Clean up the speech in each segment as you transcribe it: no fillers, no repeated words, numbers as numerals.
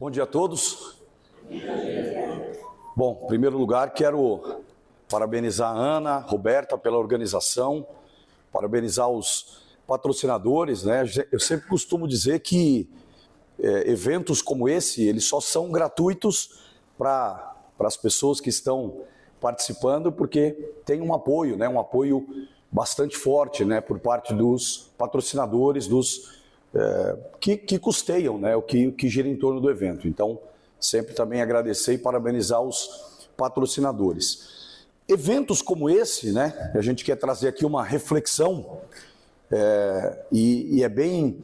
Bom dia a todos. Bom, em primeiro lugar, quero parabenizar a Ana, a Roberta pela organização, parabenizar os patrocinadores, né? Eu sempre costumo dizer que eventos como esse, eles só são gratuitos para as pessoas que estão participando, porque tem um apoio, né? Um apoio bastante forte, né? Por parte dos patrocinadores, que custeiam, né? O que gira em torno do evento. Então, sempre também agradecer e parabenizar os patrocinadores. Eventos como esse, né? A gente quer trazer aqui uma reflexão e é bem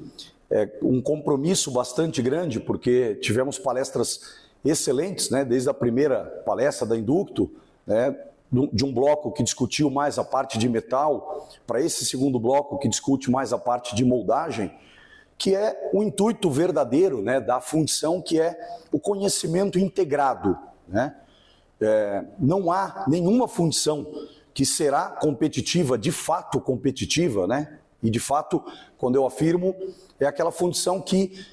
um compromisso bastante grande, porque tivemos palestras excelentes, né? Desde a primeira palestra da Inducto, né? De um bloco que discutiu mais a parte de metal, para esse segundo bloco que discute mais a parte de moldagem, que é o intuito verdadeiro, né, da fundição, que é o conhecimento integrado, né? Não há nenhuma fundição que será competitiva, de fato competitiva, né? E de fato, quando eu afirmo, é aquela fundição que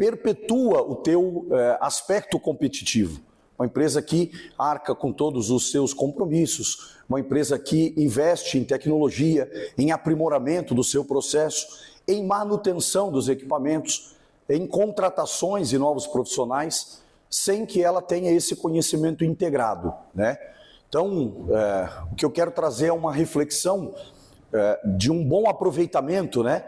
perpetua o teu aspecto competitivo. Uma empresa que arca com todos os seus compromissos, uma empresa que investe em tecnologia, em aprimoramento do seu processo, em manutenção dos equipamentos, em contratações de novos profissionais, sem que ela tenha esse conhecimento integrado, né? Então, o que eu quero trazer é uma reflexão de um bom aproveitamento, né,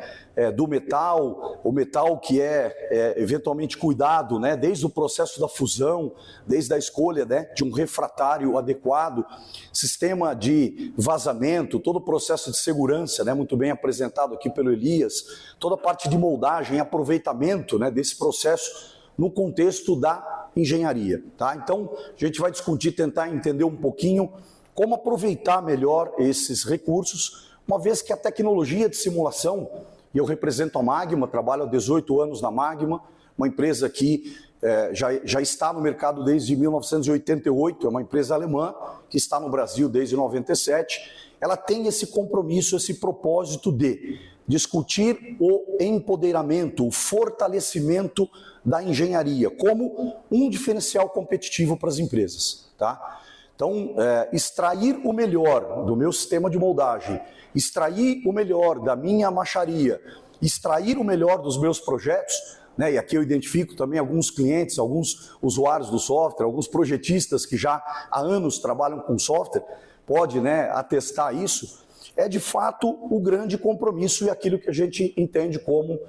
do metal, o metal que é eventualmente cuidado, né, desde o processo da fusão, desde a escolha, né, de um refratário adequado, sistema de vazamento, todo o processo de segurança, né, muito bem apresentado aqui pelo Elias, toda a parte de moldagem, aproveitamento, né, desse processo no contexto da engenharia, tá? Então, a gente vai discutir, tentar entender um pouquinho como aproveitar melhor esses recursos, uma vez que a tecnologia de simulação, e eu represento a Magma, trabalho há 18 anos na Magma, uma empresa que já está no mercado desde 1988, é uma empresa alemã que está no Brasil desde 97, ela tem esse compromisso, esse propósito de discutir o empoderamento, o fortalecimento da engenharia como um diferencial competitivo para as empresas, tá? Então, extrair o melhor do meu sistema de moldagem, extrair o melhor da minha macharia, extrair o melhor dos meus projetos, né? E aqui eu identifico também alguns clientes, alguns usuários do software, alguns projetistas que já há anos trabalham com software, pode, né, atestar isso, é de fato o grande compromisso e aquilo que a gente entende como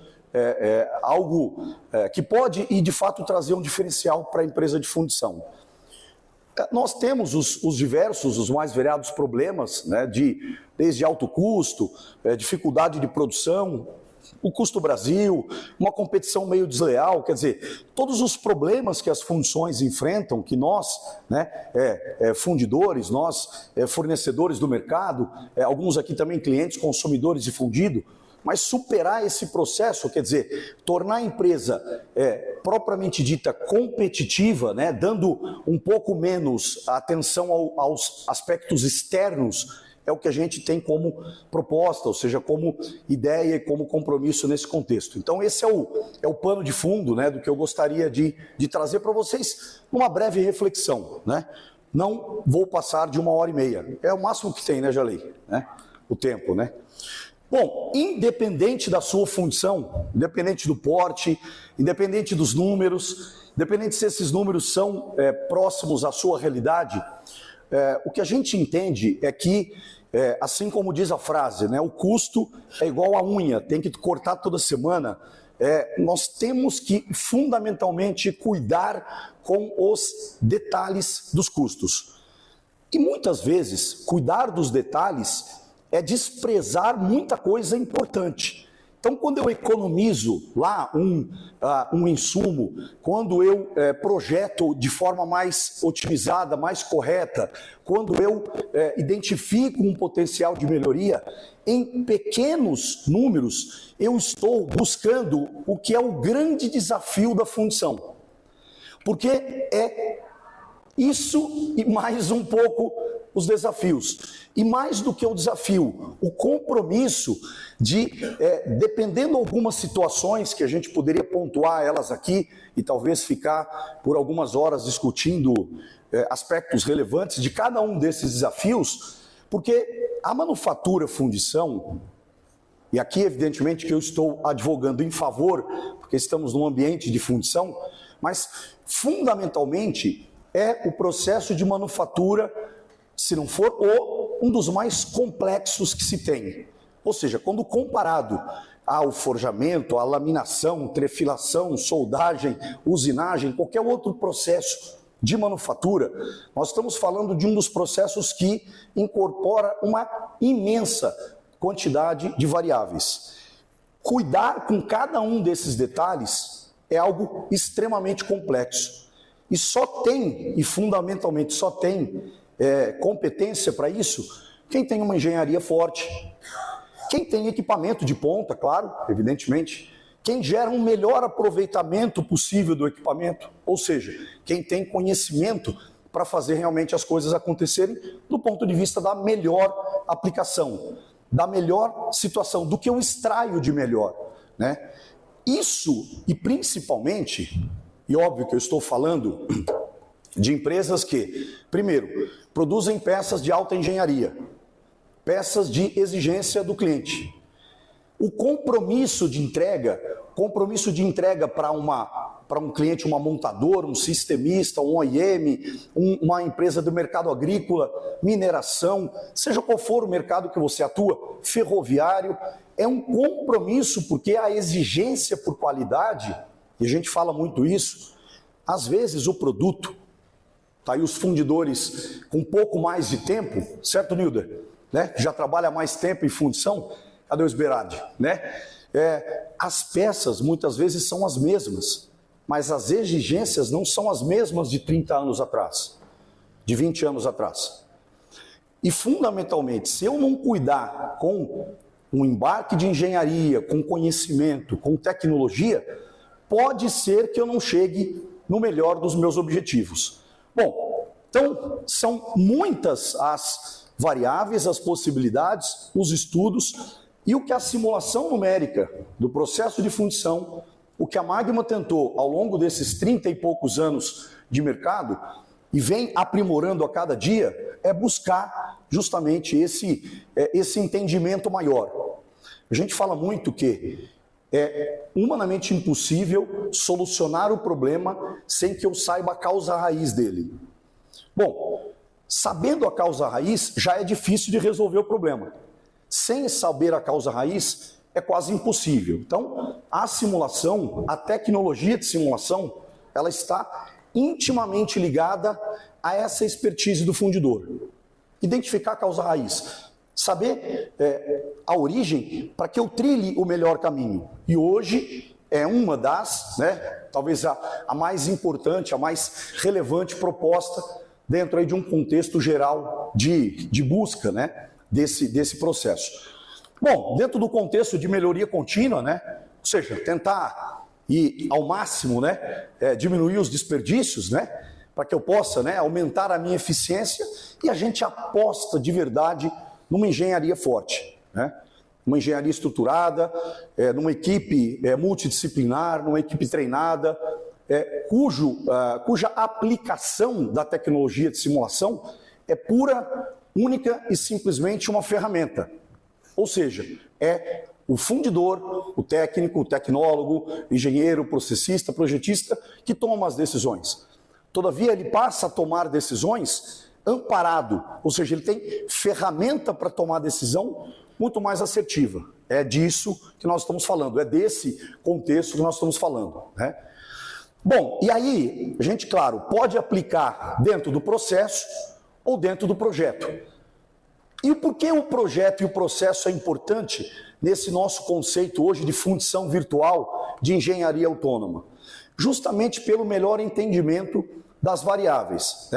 algo que pode e de fato trazer um diferencial para a empresa de fundição. Nós temos os diversos, os mais variados problemas, né, desde alto custo, dificuldade de produção, o custo Brasil, uma competição meio desleal, quer dizer, todos os problemas que as fundições enfrentam, que nós, né, fundidores, nós, fornecedores do mercado, alguns aqui também clientes, consumidores de fundido, mas superar esse processo, quer dizer, tornar a empresa propriamente dita competitiva, né, dando um pouco menos atenção aos aspectos externos, é o que a gente tem como proposta, ou seja, como ideia e como compromisso nesse contexto. Então esse é o pano de fundo, né, do que eu gostaria de trazer para vocês numa breve reflexão, né? Não vou passar de 1h30, é o máximo que tem, né, Jalei? Né? O tempo, né? Bom, independente da sua função, independente do porte, independente dos números, independente se esses números são próximos à sua realidade, o que a gente entende é que, assim como diz a frase, né, o custo é igual à unha, tem que cortar toda semana, nós temos que fundamentalmente cuidar com os detalhes dos custos. E muitas vezes, cuidar dos detalhes é desprezar muita coisa importante. Então, quando eu economizo lá um insumo, quando eu projeto de forma mais otimizada, mais correta, quando eu identifico um potencial de melhoria, em pequenos números, eu estou buscando o que é o grande desafio da fundição. Porque é isso e mais um pouco os desafios. E mais do que o desafio, o compromisso de, dependendo de algumas situações que a gente poderia pontuar elas aqui e talvez ficar por algumas horas discutindo aspectos relevantes de cada um desses desafios, porque a manufatura fundição, e aqui evidentemente que eu estou advogando em favor, porque estamos num ambiente de fundição, mas fundamentalmente é o processo de manufatura, se não for um dos mais complexos que se tem. Ou seja, quando comparado ao forjamento, à laminação, trefilação, soldagem, usinagem, qualquer outro processo de manufatura, nós estamos falando de um dos processos que incorpora uma imensa quantidade de variáveis. Cuidar com cada um desses detalhes é algo extremamente complexo. E só tem, e fundamentalmente só tem, competência para isso quem tem uma engenharia forte, quem tem equipamento de ponta, claro, evidentemente, quem gera um melhor aproveitamento possível do equipamento, ou seja, quem tem conhecimento para fazer realmente as coisas acontecerem do ponto de vista da melhor aplicação, da melhor situação, do que eu extraio de melhor, né? Isso, e principalmente, e óbvio que eu estou falando de empresas que, primeiro, produzem peças de alta engenharia, peças de exigência do cliente. O compromisso de entrega para um cliente, uma montadora, um sistemista, um OEM, uma empresa do mercado agrícola, mineração, seja qual for o mercado que você atua, ferroviário, é um compromisso, porque a exigência por qualidade, e a gente fala muito isso, às vezes o produto, tá aí os fundidores com um pouco mais de tempo, certo, Nilder? Né? Já trabalha mais tempo em fundição, cadê o Sberardi? Né? As peças muitas vezes são as mesmas, mas as exigências não são as mesmas de 30 anos atrás, de 20 anos atrás. E fundamentalmente, se eu não cuidar com um embarque de engenharia, com conhecimento, com tecnologia, pode ser que eu não chegue no melhor dos meus objetivos. Bom, então são muitas as variáveis, as possibilidades, os estudos e o que a simulação numérica do processo de fundição, o que a Magma tentou ao longo desses 30 e poucos anos de mercado e vem aprimorando a cada dia, é buscar justamente esse entendimento maior. A gente fala muito que é humanamente impossível solucionar o problema sem que eu saiba a causa raiz dele. Bom, sabendo a causa raiz, já é difícil de resolver o problema. Sem saber a causa raiz, é quase impossível. Então, a simulação, a tecnologia de simulação, ela está intimamente ligada a essa expertise do fundidor. Identificar a causa raiz. Saber a origem para que eu trilhe o melhor caminho. E hoje é uma das, talvez a mais importante, a mais relevante proposta dentro aí de um contexto geral de busca, desse processo. Bom, dentro do contexto de melhoria contínua, ou seja, tentar ir ao máximo, diminuir os desperdícios, para que eu possa aumentar a minha eficiência, e a gente aposta de verdade numa engenharia forte, uma engenharia estruturada, numa equipe multidisciplinar, numa equipe treinada, cuja aplicação da tecnologia de simulação é pura, única e simplesmente uma ferramenta. Ou seja, é o fundidor, o técnico, o tecnólogo, engenheiro, processista, projetista que toma as decisões. Todavia, ele passa a tomar decisões amparado, ou seja, ele tem ferramenta para tomar decisão muito mais assertiva. É disso que nós estamos falando, é desse contexto que nós estamos falando. Bom, e aí, a gente, claro, pode aplicar dentro do processo ou dentro do projeto. E por que o projeto e o processo é importante nesse nosso conceito hoje de fundição virtual de engenharia autônoma? Justamente pelo melhor entendimento das variáveis.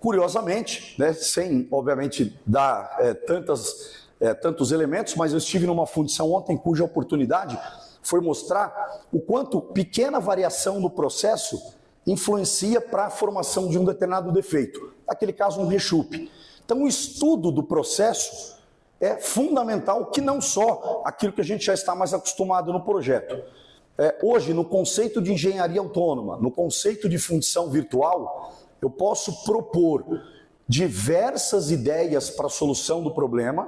Curiosamente, sem, obviamente, dar tantos elementos, mas eu estive numa fundição ontem cuja oportunidade foi mostrar o quanto pequena variação no processo influencia para a formação de um determinado defeito. Naquele caso, um rechupe. Então, o estudo do processo é fundamental, que não só aquilo que a gente já está mais acostumado no projeto. Hoje, no conceito de engenharia autônoma, no conceito de fundição virtual, eu posso propor diversas ideias para a solução do problema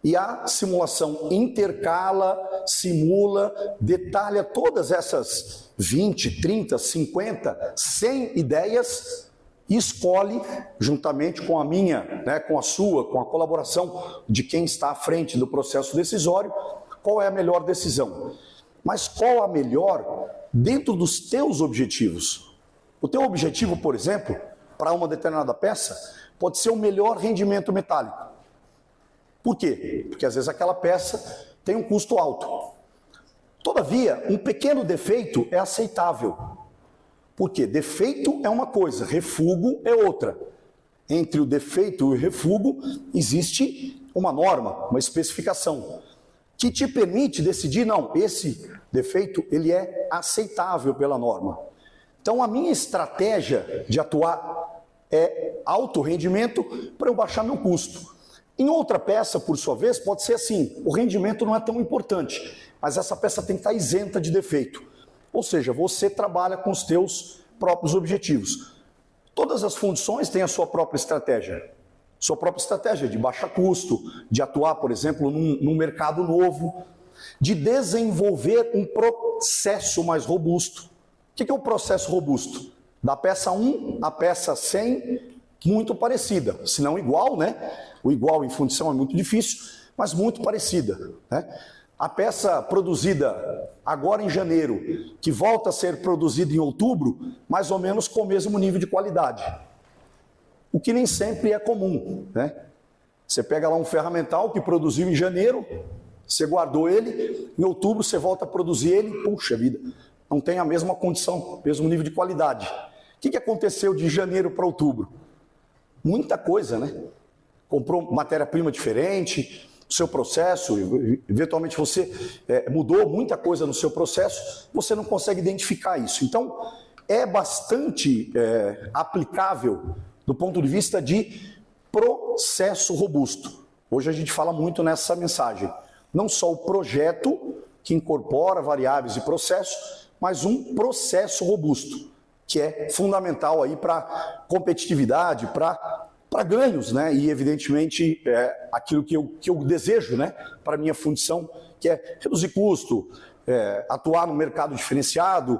e a simulação intercala, simula, detalha todas essas 20, 30, 50, 100 ideias e escolhe, juntamente com a minha, né, com a sua, com a colaboração de quem está à frente do processo decisório, qual é a melhor decisão. Mas qual a melhor dentro dos teus objetivos? O teu objetivo, por exemplo, para uma determinada peça, pode ser o melhor rendimento metálico. Por quê? Porque às vezes aquela peça tem um custo alto. Todavia, um pequeno defeito é aceitável. Por quê? Defeito é uma coisa, refúgio é outra. Entre o defeito e o refúgio existe uma norma, uma especificação, que te permite decidir, não, esse defeito ele é aceitável pela norma. Então a minha estratégia de atuar é alto rendimento para eu baixar meu custo. Em outra peça, por sua vez, pode ser assim, o rendimento não é tão importante, mas essa peça tem que estar isenta de defeito. Ou seja, você trabalha com os teus próprios objetivos. Todas as fundições têm a sua própria estratégia. Sua própria estratégia de baixar custo, de atuar, por exemplo, num mercado novo, de desenvolver um processo mais robusto. O que é o processo robusto? Da peça 1 à peça 100, muito parecida, se não igual, né? O igual em fundição é muito difícil, mas muito parecida, né? A peça produzida agora em janeiro, que volta a ser produzida em outubro, mais ou menos com o mesmo nível de qualidade. O que nem sempre é comum, né? Você pega lá um ferramental que produziu em janeiro, você guardou ele, em outubro você volta a produzir ele, puxa vida, não tem a mesma condição, mesmo nível de qualidade. O que aconteceu de janeiro para outubro? Muita coisa, né? Comprou matéria-prima diferente, o seu processo, eventualmente você mudou muita coisa no seu processo, você não consegue identificar isso. Então, é bastante aplicável do ponto de vista de processo robusto. Hoje a gente fala muito nessa mensagem. Não só o projeto, que incorpora variáveis e processos, mas um processo robusto, que é fundamental aí para competitividade, para ganhos, né? E evidentemente aquilo que eu desejo, né, para a minha fundição, que é reduzir custo, atuar no mercado diferenciado,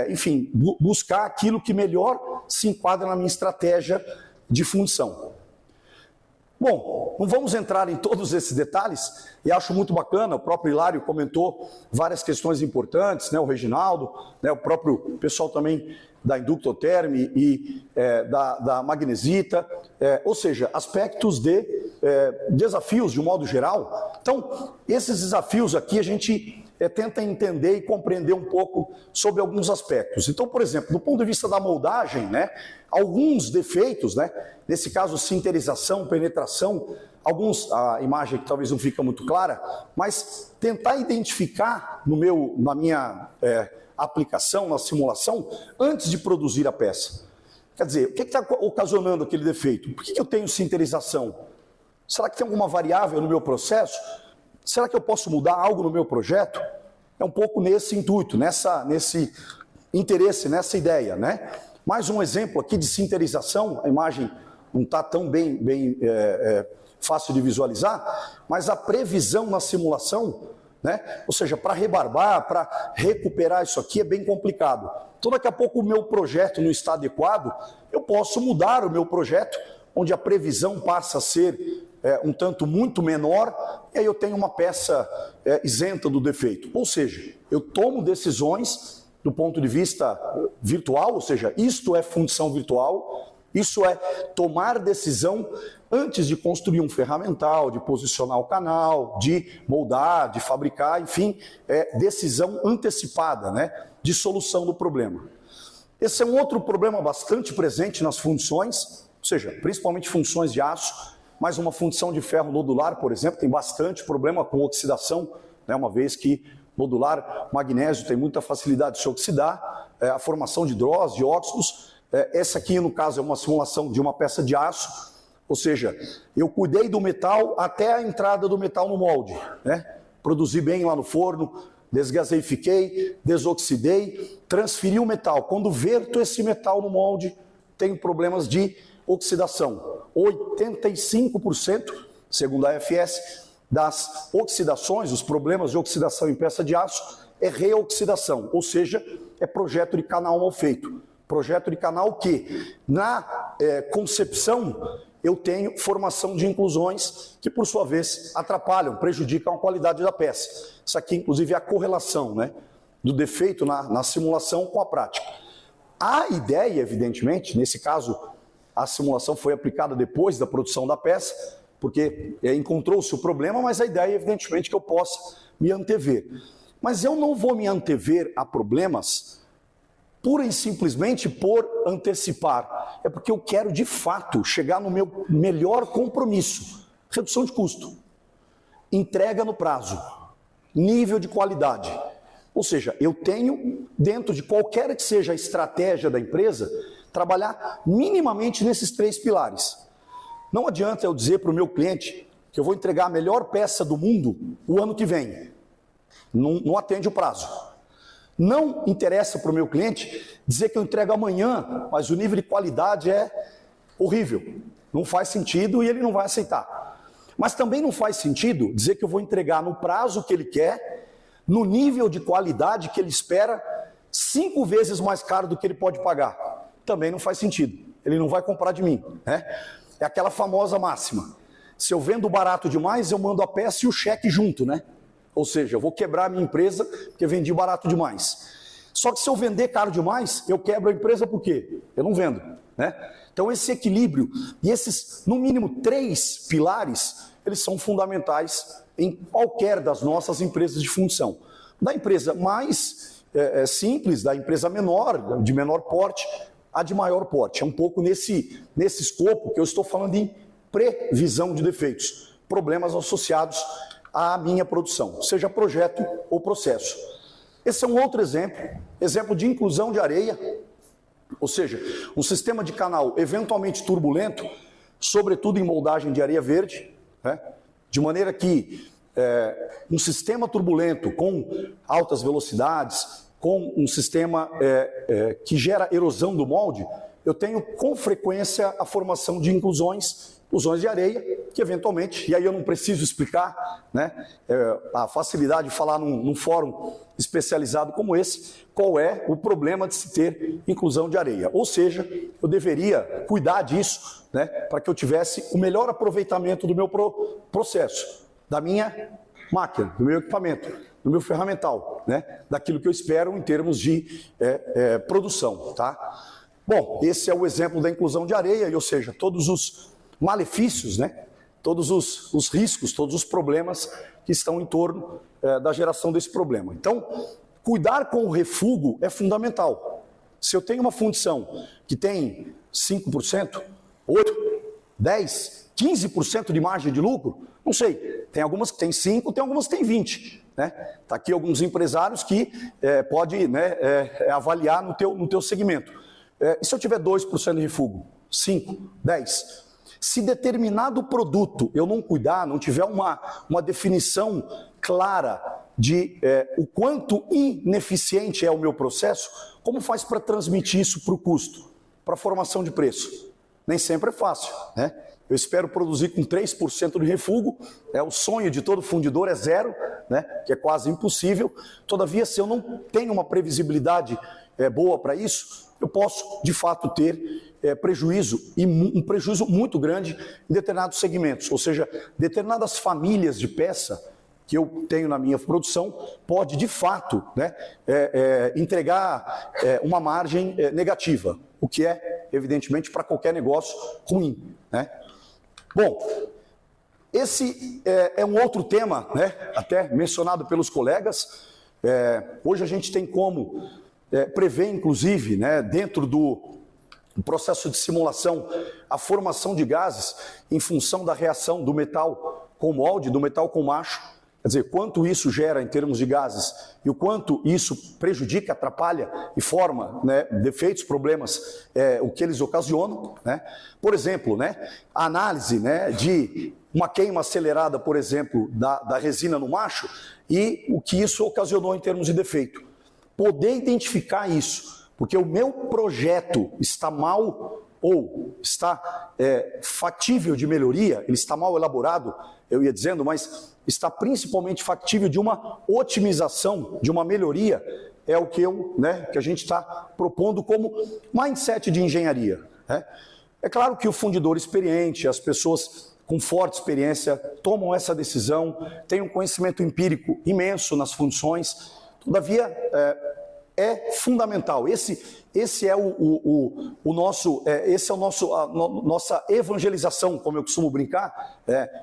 enfim, buscar aquilo que melhor se enquadra na minha estratégia de fundição. Bom, não vamos entrar em todos esses detalhes, e acho muito bacana, o próprio Hilário comentou várias questões importantes, né, o Reginaldo, né, o próprio pessoal também da Inductoterm e da Magnesita, ou seja, aspectos de desafios de um modo geral. Então, esses desafios aqui a gente tenta entender e compreender um pouco sobre alguns aspectos. Então, por exemplo, do ponto de vista da moldagem, né, alguns defeitos, né, nesse caso sinterização, penetração, a imagem que talvez não fica muito clara, mas tentar identificar na minha aplicação, na simulação, antes de produzir a peça. Quer dizer, o que está ocasionando aquele defeito? Por que eu tenho sinterização? Será que tem alguma variável no meu processo? Será que eu posso mudar algo no meu projeto? É um pouco nesse intuito, nesse interesse, nessa ideia, né? Mais um exemplo aqui de sinterização, a imagem não está tão bem fácil de visualizar, mas a previsão na simulação, né? Ou seja, para rebarbar, para recuperar isso aqui é bem complicado. Então daqui a pouco o meu projeto não está adequado, eu posso mudar o meu projeto, onde a previsão passa a ser um tanto muito menor, e aí eu tenho uma peça isenta do defeito. Ou seja, eu tomo decisões do ponto de vista virtual, ou seja, isto é fundição virtual, isso é tomar decisão antes de construir um ferramental, de posicionar o canal, de moldar, de fabricar, enfim, decisão antecipada, né, de solução do problema. Esse é um outro problema bastante presente nas fundições, ou seja, principalmente fundições de aço, mas uma fundição de ferro nodular, por exemplo, tem bastante problema com oxidação, né, uma vez que nodular magnésio tem muita facilidade de se oxidar, a formação de dross, de óxidos. Essa aqui, no caso, é uma simulação de uma peça de aço, Ou seja, eu cuidei do metal até a entrada do metal no molde, né? Produzi bem lá no forno, desgaseifiquei, desoxidei, transferi o metal. Quando verto esse metal no molde, tenho problemas de oxidação. 85%, segundo a AFS, das oxidações, os problemas de oxidação em peça de aço, é reoxidação, ou seja, é projeto de canal mal feito. Projeto de canal que, na concepção, eu tenho formação de inclusões que, por sua vez, atrapalham, prejudicam a qualidade da peça. Isso aqui, inclusive, é a correlação, né, do defeito na simulação com a prática. A ideia, evidentemente, nesse caso, a simulação foi aplicada depois da produção da peça, porque encontrou-se o problema, mas a ideia, evidentemente, que eu possa me antever. Mas eu não vou me antever a problemas pura e simplesmente por antecipar. É porque eu quero, de fato, chegar no meu melhor compromisso. Redução de custo, entrega no prazo, nível de qualidade. Ou seja, eu tenho, dentro de qualquer que seja a estratégia da empresa, trabalhar minimamente nesses 3 pilares. Não adianta eu dizer para o meu cliente que eu vou entregar a melhor peça do mundo o ano que vem. Não atende o prazo. Não interessa para o meu cliente dizer que eu entrego amanhã, mas o nível de qualidade é horrível. Não faz sentido e ele não vai aceitar. Mas também não faz sentido dizer que eu vou entregar no prazo que ele quer, no nível de qualidade que ele espera, 5 vezes mais caro do que ele pode pagar. Também não faz sentido. Ele não vai comprar de mim, né? É aquela famosa máxima. Se eu vendo barato demais, eu mando a peça e o cheque junto, né? Ou seja, eu vou quebrar a minha empresa porque vendi barato demais. Só que se eu vender caro demais, eu quebro a empresa por quê? Eu não vendo, né? Então esse equilíbrio e esses, no mínimo, 3 pilares, eles são fundamentais em qualquer das nossas empresas de fundição. Da empresa mais simples, da empresa menor, de menor porte, a de maior porte. É um pouco nesse escopo que eu estou falando em previsão de defeitos, problemas associados à minha produção, seja projeto ou processo. Esse é um outro exemplo de inclusão de areia, ou seja, um sistema de canal eventualmente turbulento, sobretudo em moldagem de areia verde, né? De maneira que um sistema turbulento com altas velocidades, com um sistema que gera erosão do molde, eu tenho com frequência a formação de inclusões de areia, que eventualmente, e aí eu não preciso explicar, né, a facilidade de falar num fórum especializado como esse, qual é o problema de se ter inclusão de areia. Ou seja, eu deveria cuidar disso, né, para que eu tivesse o melhor aproveitamento do meu processo, da minha máquina, do meu equipamento, do meu ferramental, né, daquilo que eu espero em termos de produção. Tá? Bom, esse é o exemplo da inclusão de areia, ou seja, todos os malefícios, né? Todos os riscos, todos os problemas que estão em torno da geração desse problema. Então, cuidar com o refúgio é fundamental. Se eu tenho uma fundição que tem 5%, 8%, 10%, 15% de margem de lucro, não sei, tem algumas que tem 5%, tem algumas que tem 20%. Né? Tá aqui alguns empresários que pode, né, avaliar no teu segmento. E se eu tiver 2% de refúgio? 5%, 10%? Se determinado produto eu não cuidar, não tiver uma definição clara de o quanto ineficiente é o meu processo, como faz para transmitir isso para o custo, para a formação de preço? Nem sempre é fácil, né? Eu espero produzir com 3% de refúgio, o sonho de todo fundidor é 0%, né? Que é quase impossível. Todavia, se eu não tenho uma previsibilidade boa para isso, eu posso, de fato, ter prejuízo, e um prejuízo muito grande em determinados segmentos, ou seja, determinadas famílias de peça que eu tenho na minha produção pode, de fato, né, entregar uma margem negativa, o que é, evidentemente, para qualquer negócio ruim, né? Bom, esse é um outro tema, né, até mencionado pelos colegas. Hoje a gente tem como prever, inclusive, né, dentro do processo de simulação, a formação de gases em função da reação do metal com molde, do metal com macho. quer dizer, quanto isso gera em termos de gases e o quanto isso prejudica, atrapalha e forma, né, defeitos, problemas, o que eles ocasionam, né? Por exemplo, né, a análise, né, de uma queima acelerada, por exemplo, da resina no macho e o que isso ocasionou em termos de defeito. Poder identificar isso, porque o meu projeto está mal ou está factível de melhoria, ele está mal elaborado, eu ia dizendo, mas está principalmente factível de uma otimização, de uma melhoria, é o que que a gente está propondo como mindset de engenharia, né? É claro que o fundidor experiente, as pessoas com forte experiência tomam essa decisão, têm um conhecimento empírico imenso nas funções, todavia é fundamental. Esse é o nosso, a nossa evangelização, como eu costumo brincar,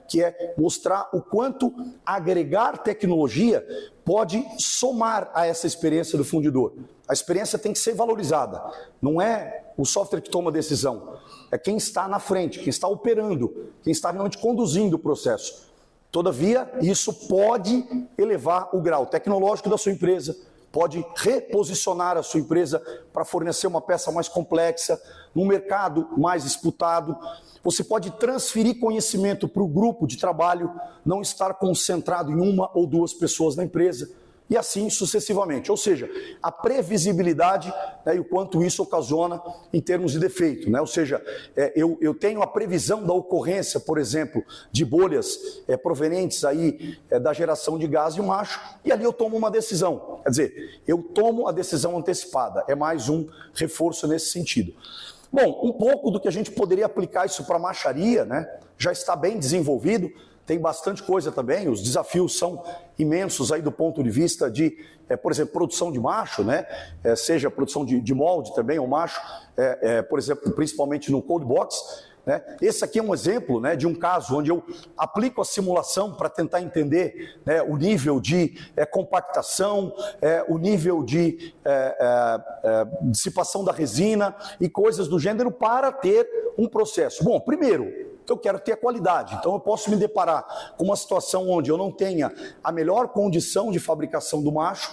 que é mostrar o quanto agregar tecnologia pode somar a essa experiência do fundidor. A experiência tem que ser valorizada. Não é o software que toma a decisão, é quem está na frente, quem está operando, quem está realmente conduzindo o processo. Todavia, isso pode elevar o grau tecnológico da sua empresa, pode reposicionar a sua empresa para fornecer uma peça mais complexa, num mercado mais disputado. Você pode transferir conhecimento para o grupo de trabalho, não estar concentrado em uma ou duas pessoas na empresa, e assim sucessivamente. Ou seja, a previsibilidade, né, e o quanto isso ocasiona em termos de defeito, né? Ou seja, eu tenho a previsão da ocorrência, por exemplo, de bolhas provenientes aí da geração de gás de macho, e ali eu tomo uma decisão. Quer dizer, eu tomo a decisão antecipada. É mais um reforço nesse sentido. Bom, um pouco do que a gente poderia aplicar isso para a macharia, né? Já está bem desenvolvido. Tem bastante coisa também, os desafios são imensos aí do ponto de vista de, por exemplo, produção de macho, né? Seja produção de molde também, ou macho, por exemplo, principalmente no cold box, né? Esse aqui é um exemplo, né, de um caso onde eu aplico a simulação para tentar entender, né, o nível de compactação, o nível de dissipação da resina e coisas do gênero para ter um processo. Bom, primeiro, eu quero ter a qualidade, então eu posso me deparar com uma situação onde eu não tenha a melhor condição de fabricação do macho,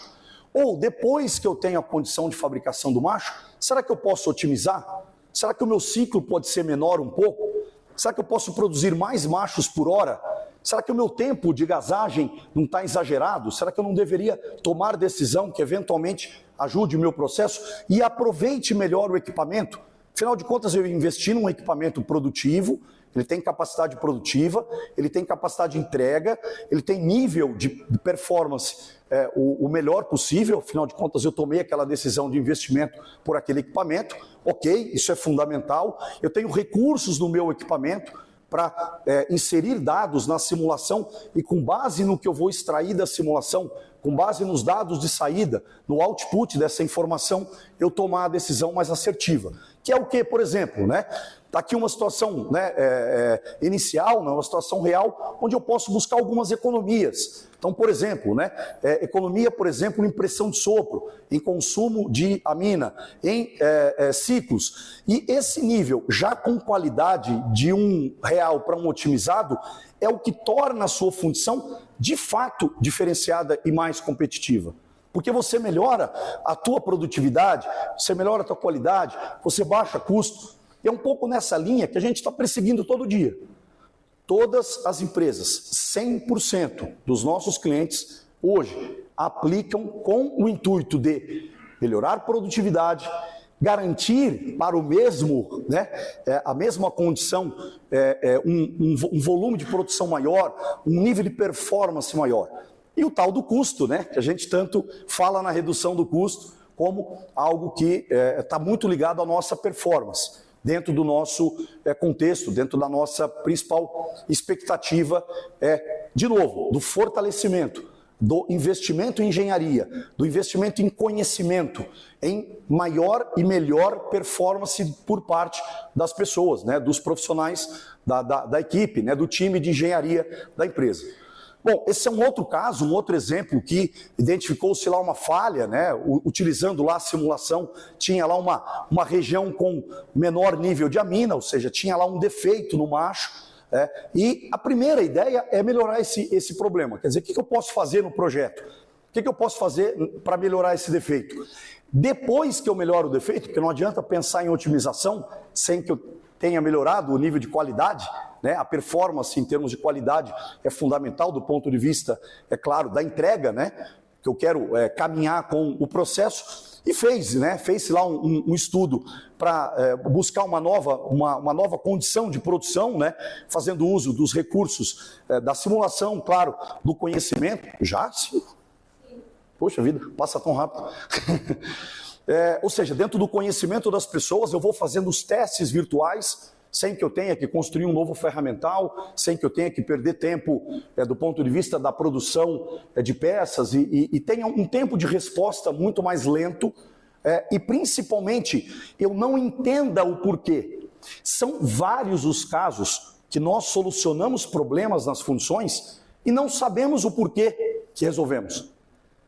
ou depois que eu tenho a condição de fabricação do macho, será que eu posso otimizar? Será que o meu ciclo pode ser menor um pouco? Será que eu posso produzir mais machos por hora? Será que o meu tempo de gasagem não está exagerado? Será que eu não deveria tomar decisão que eventualmente ajude o meu processo e aproveite melhor o equipamento? Afinal de contas, eu investi num equipamento produtivo, ele tem capacidade produtiva, ele tem capacidade de entrega, ele tem nível de performance o melhor possível, afinal de contas eu tomei aquela decisão de investimento por aquele equipamento, ok, isso é fundamental, eu tenho recursos no meu equipamento para inserir dados na simulação e com base no que eu vou extrair da simulação, com base nos dados de saída, no output dessa informação, eu tomar a decisão mais assertiva. Que é o que, por exemplo, né? Está aqui uma situação, né, inicial, uma situação real, onde eu posso buscar algumas economias. Então, por exemplo, né, economia, por exemplo, em pressão de sopro, em consumo de amina, em ciclos. E esse nível, já com qualidade de R$1 para um otimizado, é o que torna a sua função, de fato, diferenciada e mais competitiva. Porque você melhora a tua produtividade, você melhora a tua qualidade, você baixa custo. E é um pouco nessa linha que a gente está perseguindo todo dia. Todas as empresas, 100% dos nossos clientes, hoje, aplicam com o intuito de melhorar a produtividade, garantir para o mesmo, né, a mesma condição, um volume de produção maior, um nível de performance maior. E o tal do custo, né, que a gente tanto fala na redução do custo como algo que está muito ligado à nossa performance, dentro do nosso contexto, dentro da nossa principal expectativa, de novo, do fortalecimento, do investimento em engenharia, do investimento em conhecimento, em maior e melhor performance por parte das pessoas, né, dos profissionais da equipe, né, do time de engenharia da empresa. Bom, esse é um outro caso, um outro exemplo que identificou-se lá uma falha, né? Utilizando lá a simulação, tinha lá uma região com menor nível de amina, ou seja, tinha lá um defeito no macho, E a primeira ideia é melhorar esse problema. Quer dizer, o que eu posso fazer no projeto? O que eu posso fazer para melhorar esse defeito? Depois que eu melhoro o defeito, porque não adianta pensar em otimização sem que eu tenha melhorado o nível de qualidade, né? A performance em termos de qualidade é fundamental do ponto de vista, é claro, da entrega, né? Que eu quero caminhar com o processo. E fez lá um estudo para buscar uma nova condição de produção, né? Fazendo uso dos recursos da simulação, claro, do conhecimento. Já? Sim. Poxa vida, passa tão rápido. Ou seja, dentro do conhecimento das pessoas, eu vou fazendo os testes virtuais, sem que eu tenha que construir um novo ferramental, sem que eu tenha que perder tempo do ponto de vista da produção de peças e tenha um tempo de resposta muito mais lento e principalmente eu não entenda o porquê. São vários os casos que nós solucionamos problemas nas funções e não sabemos o porquê que resolvemos.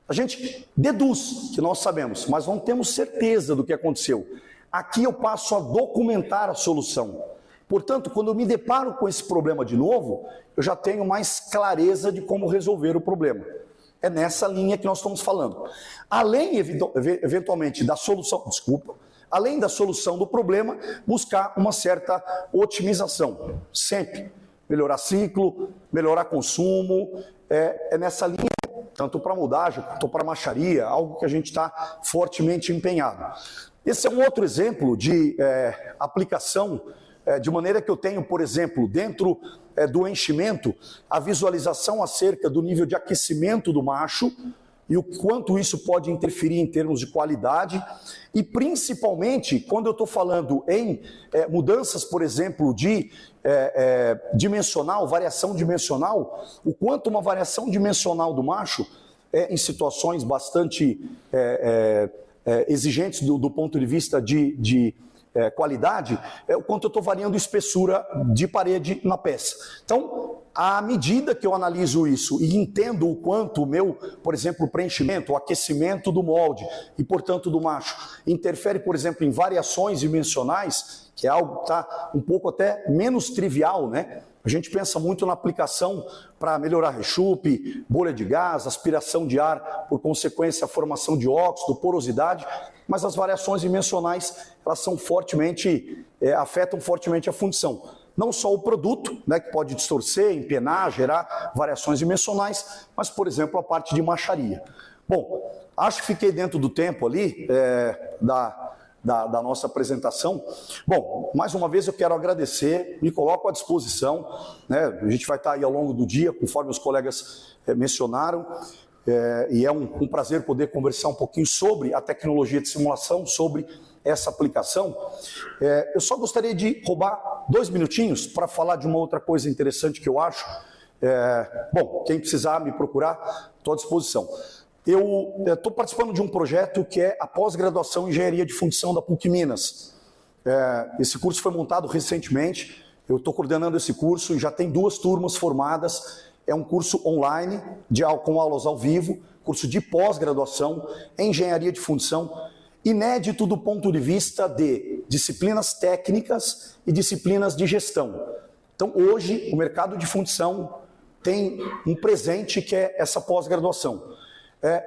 A gente deduz que nós sabemos, mas não temos certeza do que aconteceu. Aqui eu passo a documentar a solução. Portanto, quando eu me deparo com esse problema de novo, eu já tenho mais clareza de como resolver o problema. É nessa linha que nós estamos falando. Além, eventualmente, da solução, além da solução do problema, buscar uma certa otimização. Sempre. Melhorar ciclo, melhorar consumo, é nessa linha, tanto para modagem quanto para macharia, algo que a gente está fortemente empenhado. Esse é um outro exemplo de aplicação, de maneira que eu tenho, por exemplo, dentro do enchimento, a visualização acerca do nível de aquecimento do macho e o quanto isso pode interferir em termos de qualidade e principalmente quando eu estou falando em mudanças, por exemplo, de dimensional, variação dimensional, o quanto uma variação dimensional do macho em situações bastante exigentes do ponto de vista de qualidade, o quanto eu estou variando espessura de parede na peça. Então, à medida que eu analiso isso e entendo o quanto o meu, por exemplo, preenchimento, o aquecimento do molde e, portanto, do macho, interfere, por exemplo, em variações dimensionais, que é algo que está um pouco até menos trivial, né? A gente pensa muito na aplicação para melhorar rechupe, bolha de gás, aspiração de ar, por consequência, a formação de óxido, porosidade, mas as variações dimensionais, elas são afetam fortemente a função. Não só o produto, né, que pode distorcer, empenar, gerar variações dimensionais, mas, por exemplo, a parte de macharia. Bom, acho que fiquei dentro do tempo ali da nossa apresentação. Bom, mais uma vez eu quero agradecer, me coloco à disposição, né? A gente vai estar aí ao longo do dia, conforme os colegas mencionaram, e é um prazer poder conversar um pouquinho sobre a tecnologia de simulação, sobre essa aplicação. Eu só gostaria de roubar 2 minutinhos para falar de uma outra coisa interessante que eu acho. Bom, quem precisar me procurar, estou à disposição. Eu estou participando de um projeto que é a pós-graduação em Engenharia de Fundição da PUC Minas. Esse curso foi montado recentemente, eu estou coordenando esse curso e já tem 2 turmas formadas. É um curso online, com aulas ao vivo, curso de pós-graduação em Engenharia de Fundição, inédito do ponto de vista de disciplinas técnicas e disciplinas de gestão. Então, hoje, o mercado de fundição tem um presente que é essa pós-graduação.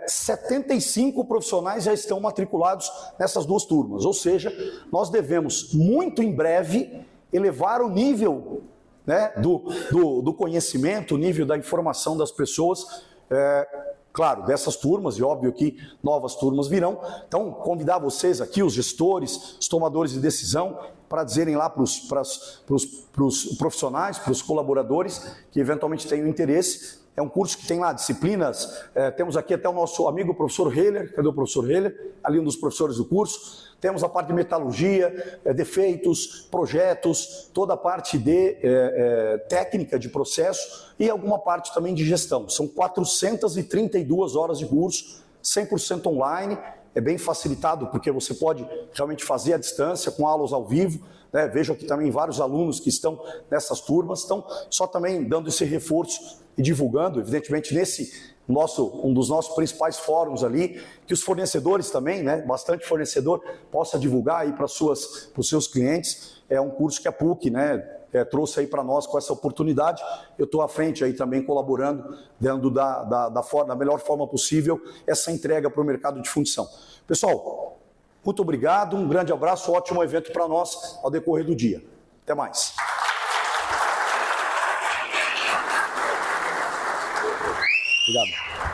75 profissionais já estão matriculados nessas 2 turmas, ou seja, nós devemos muito em breve elevar o nível, né, do conhecimento, o nível da informação das pessoas, claro, dessas turmas, e óbvio que novas turmas virão. Então, convidar vocês aqui, os gestores, os tomadores de decisão, para dizerem lá para os profissionais, para os colaboradores que eventualmente tenham interesse. É um curso que tem lá disciplinas, temos aqui até o nosso amigo professor Heller, cadê o professor Heller? Ali um dos professores do curso. Temos a parte de metalurgia, defeitos, projetos, toda a parte de técnica de processo e alguma parte também de gestão. São 432 horas de curso, 100% online, é bem facilitado porque você pode realmente fazer à distância, com aulas ao vivo. Né? Vejo aqui também vários alunos que estão nessas turmas, estão só também dando esse reforço e divulgando, evidentemente, um dos nossos principais fóruns ali, que os fornecedores também, né, bastante fornecedor, possa divulgar aí para os seus clientes. É um curso que a PUC, né, trouxe aí para nós com essa oportunidade. Eu estou à frente aí também colaborando, dando da melhor forma possível essa entrega para o mercado de fundição. Pessoal, muito obrigado, um grande abraço, ótimo evento para nós ao decorrer do dia. Até mais. Obrigado.